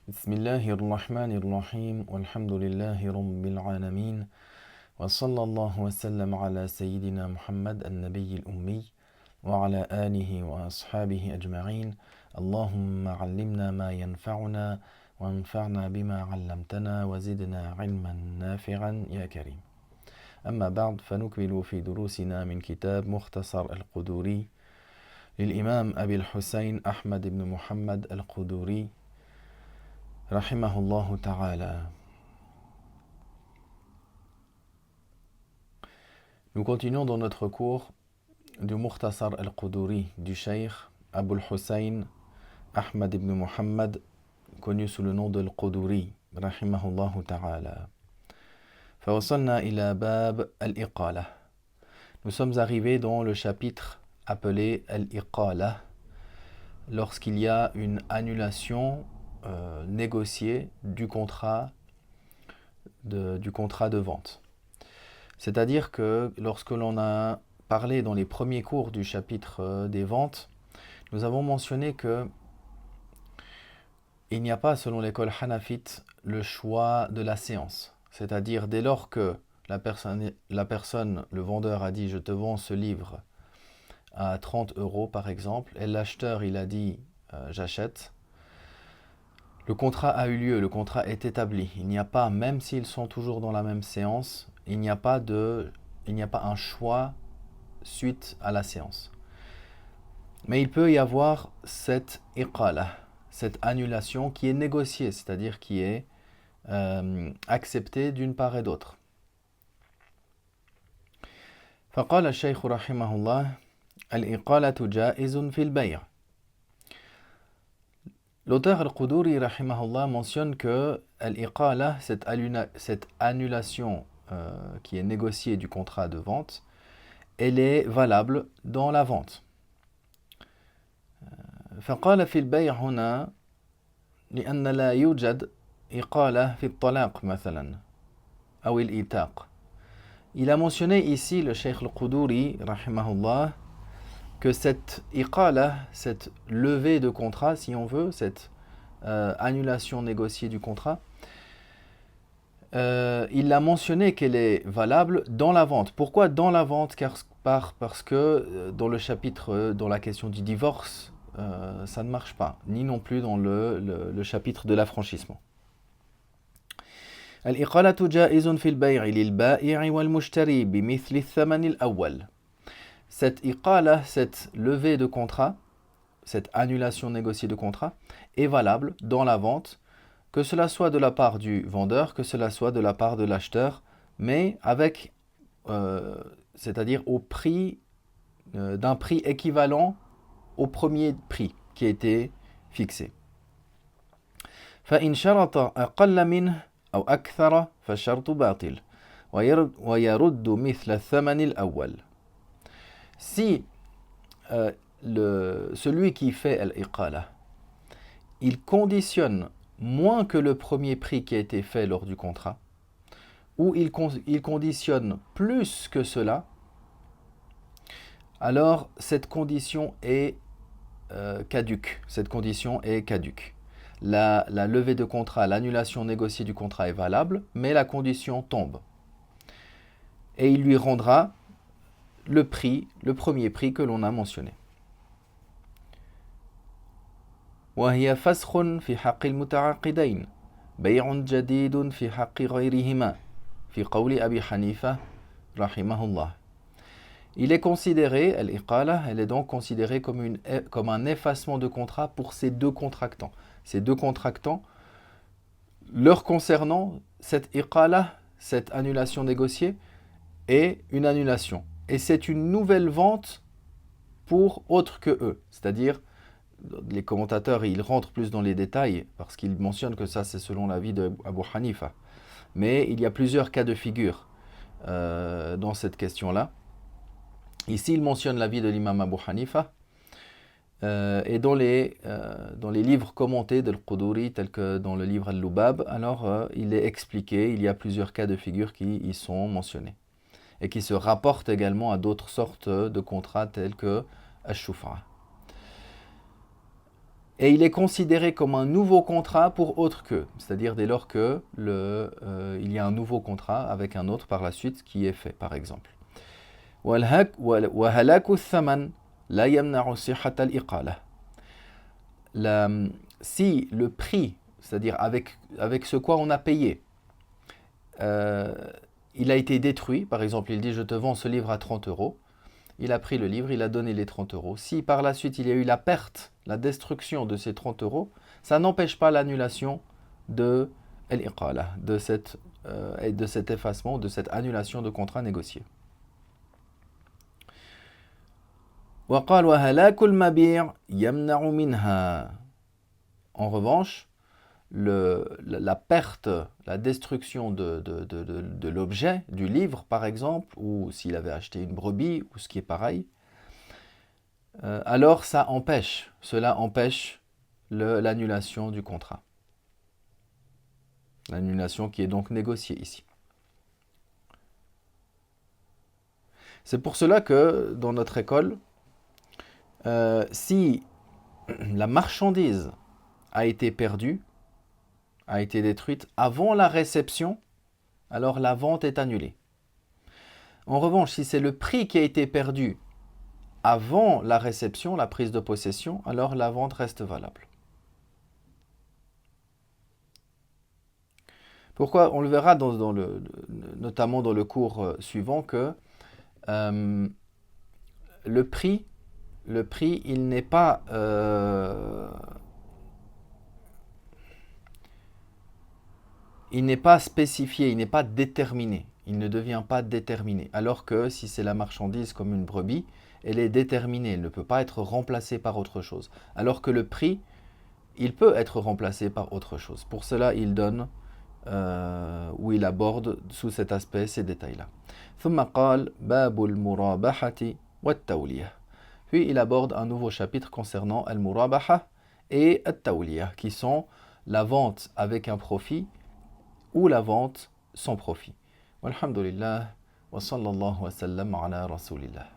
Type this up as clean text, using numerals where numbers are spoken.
بسم الله الرحمن الرحيم والحمد لله رب العالمين وصلى الله وسلم على سيدنا محمد النبي الأمي وعلى آله وأصحابه أجمعين. اللهم علمنا ما ينفعنا وانفعنا بما علمتنا وزدنا علما نافعا يا كريم. أما بعد فنكمل في دروسنا من كتاب مختصر القدوري للإمام أبي الحسين أحمد بن محمد القدوري rahimahullah ta'ala. Nous continuons dans notre cours du Mukhtasar al-Quduri du Cheikh Abul Hussein Ahmad ibn Muhammad, connu sous le nom de al-Quduri, rahimahullah ta'ala. فوصلنا إلى باب الإقالة. Nous sommes arrivés dans le chapitre appelé al-Iqala, lorsqu'il y a une annulation négocier du contrat de vente. C'est-à-dire que lorsque l'on a parlé dans les premiers cours du chapitre des ventes, nous avons mentionné que il n'y a pas, selon l'école hanafite, le choix de la séance. C'est-à-dire dès lors que la personne, le vendeur a dit « je te vends ce livre à 30 € par exemple » et l'acheteur il a dit « j'achète », le contrat a eu lieu, le contrat est établi. Il n'y a pas, même s'ils sont toujours dans la même séance, il n'y a pas un choix suite à la séance. Mais il peut y avoir cette iqala, cette annulation qui est négociée, c'est-à-dire qui est acceptée d'une part et d'autre. فقال الشيخ رحمه الله الإقالة جائز في البيع. L'auteur al-Quduri rahimahullah mentionne que al-Iqala, cette annulation qui est négociée du contrat de vente, elle est valable dans la vente. فقال في البيع هنا لأن لا يوجد إقالة في الطلاق مثلا أو الإيتاق. Il a mentionné ici, le Cheikh al-Quduri rahimahullah, que cette iqala, cette levée de contrat, si on veut, cette annulation négociée du contrat, il a mentionné qu'elle est valable dans la vente. Pourquoi dans la vente? Parce que dans le chapitre, dans la question du divorce, ça ne marche pas, ni non plus dans le chapitre de l'affranchissement. الإقالة جائز في البيع للبائع والمشتري بمثل الثمن الأول. Cette iqala, cette levée de contrat, cette annulation négociée de contrat, est valable dans la vente, que cela soit de la part du vendeur, que cela soit de la part de l'acheteur, mais avec, c'est-à-dire au prix, d'un prix équivalent au premier prix qui a été fixé. فإن شرط أقل منه أو أكثر فالشرط باطل ويرد مثل الثمن الأول. Si celui qui fait al-iqala, il conditionne moins que le premier prix qui a été fait lors du contrat, ou il conditionne plus que cela, alors cette condition est caduque. Cette condition est caduque. La levée de contrat, l'annulation négociée du contrat est valable, mais la condition tombe. Et il lui rendra le premier prix que l'on a mentionné. وهي فسخ في حق المتعاقدين بيع جديد في حق غيرهما في قول أبي حنيفة رحمه الله. Il est considéré, al-iqala, elle est donc considérée comme un effacement de contrat pour ces deux contractants. Ces deux contractants, leur concernant, cette iqala, cette annulation négociée, est une annulation. Et c'est une nouvelle vente pour autres que eux. C'est-à-dire, les commentateurs, ils rentrent plus dans les détails, parce qu'ils mentionnent que ça, c'est selon l'avis d'Abu Hanifa. Mais il y a plusieurs cas de figure dans cette question-là. Ici, il mentionne l'avis de l'imam Abu Hanifa. Et dans les livres commentés de Al-Quduri, tels que dans le livre Al-Lubab, alors il est expliqué, il y a plusieurs cas de figure qui y sont mentionnés. Et qui se rapportent également à d'autres sortes de contrats tels que Ash-Shufa. Et il est considéré comme un nouveau contrat pour autre que, c'est-à-dire dès lors que il y a un nouveau contrat avec un autre par la suite qui est fait, par exemple. وهلاك الثمن لا يمنع صحة الإقالة. Si le prix, c'est-à-dire avec ce quoi on a payé, il a été détruit, par exemple, il dit je te vends ce livre à 30 euros, il a pris le livre, il a donné les 30 euros. Si par la suite il y a eu la perte, la destruction de ces 30 euros, ça n'empêche pas l'annulation de l'iqala, de cet effacement, de cette annulation de contrat négocié. وقال وهلاك المبيع يمنع منها. En revanche, la perte, la destruction de l'objet, du livre par exemple, ou s'il avait acheté une brebis, ou ce qui est pareil, alors cela empêche l'annulation du contrat. L'annulation qui est donc négociée ici. C'est pour cela que dans notre école, si la marchandise a été perdue, a été détruite avant la réception, alors la vente est annulée. En revanche, si c'est le prix qui a été perdu avant la réception, la prise de possession, alors la vente reste valable. Pourquoi? On le verra notamment dans le cours suivant que le prix, il n'est pas spécifié, il n'est pas déterminé. Il ne devient pas déterminé. Alors que si c'est la marchandise comme une brebis, elle est déterminée, elle ne peut pas être remplacée par autre chose. Alors que le prix, il peut être remplacé par autre chose. Pour cela, il donne, ou il aborde sous cet aspect ces détails-là. ثم قال باب المرابحة والتولية. Puis il aborde un nouveau chapitre concernant al-murabaha et al-tawliya, qui sont la vente avec un profit ou la vente sans profit. Walhamdulillah, wa sallallahu wa sallam ala rasulillah.